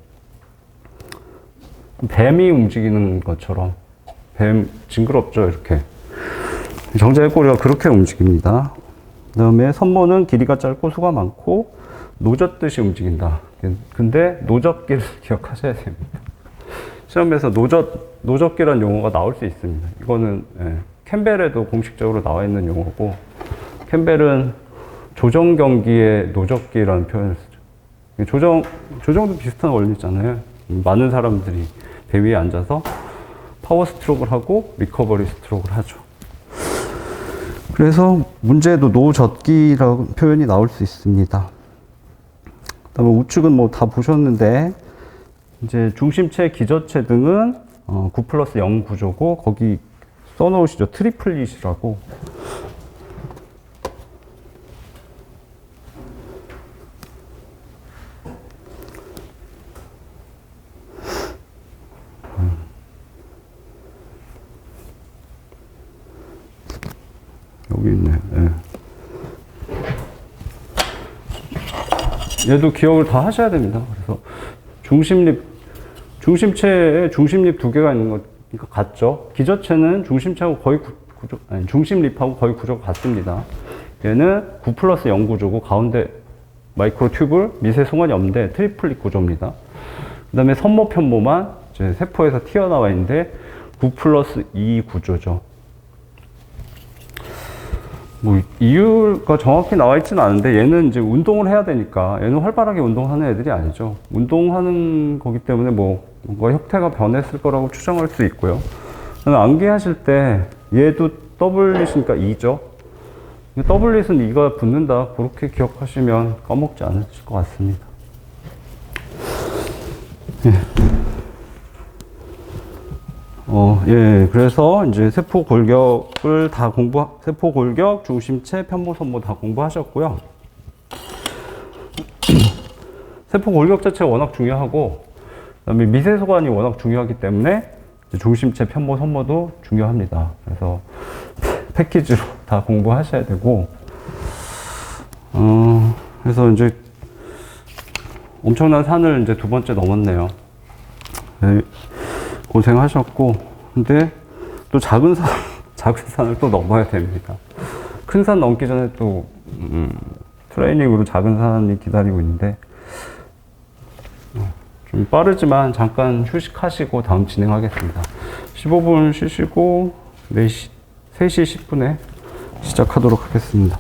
뱀이 움직이는 것처럼. 뱀 징그럽죠, 이렇게. 정자의 꼬리가 그렇게 움직입니다. 그 다음에 선모는 길이가 짧고 수가 많고 노젓듯이 움직인다. 근데 노젓기를 기억하셔야 됩니다. 시험에서 노젓기란 용어가 나올 수 있습니다. 이거는 캠벨에도 공식적으로 나와 있는 용어고, 캠벨은 조정 경기의 노젓기라는 표현을 쓰죠. 조정도 비슷한 원리잖아요. 많은 사람들이 배 위에 앉아서 파워 스트로크를 하고 리커버리 스트로크를 하죠. 그래서 문제에도 노젓기라는 표현이 나올 수 있습니다. 그다음에 우측은 뭐 다 보셨는데, 이제 중심체, 기저체 등은 9+0 구조고, 거기 써놓으시죠. 트리플릿이라고. 여기 있네. 네. 얘도 기억을 다 하셔야 됩니다. 그래서 중심체에 중심립 두 개가 있는 거 같죠? 기저체는 중심체하고 거의 중심립하고 거의 구조가 같습니다. 얘는 9+0 구조고, 가운데 마이크로 튜블, 미세 송환이 없는데 트리플릿 구조입니다. 그 다음에 선모 편모만 이제 세포에서 튀어나와 있는데 9+2 구조죠. 뭐 이유가 정확히 나와 있지는 않은데, 얘는 이제 운동을 해야 되니까, 얘는 활발하게 운동하는 애들이 아니죠. 운동하는 거기 때문에 뭔가 형태가 변했을 거라고 추정할 수 있고요. 암기하실 때 얘도 더블릿이니까 2죠. 더블릿은 2가 붙는다, 그렇게 기억하시면 까먹지 않으실 것 같습니다. 그래서 이제 세포 골격을 다 세포 골격, 중심체, 편모, 선모 다 공부하셨고요. 세포 골격 자체가 워낙 중요하고, 그다음에 미세 소관이 워낙 중요하기 때문에 중심체, 편모, 선모도 중요합니다. 그래서 패키지로 다 공부하셔야 되고, 그래서 이제 엄청난 산을 이제 두 번째 넘었네요. 네, 고생하셨고, 근데 또 작은 산을 또 넘어야 됩니다. 큰 산 넘기 전에 또 트레이닝으로 작은 산이 기다리고 있는데, 좀 빠르지만 잠깐 휴식하시고 다음 진행하겠습니다. 15분 쉬시고 3시 10분에 시작하도록 하겠습니다.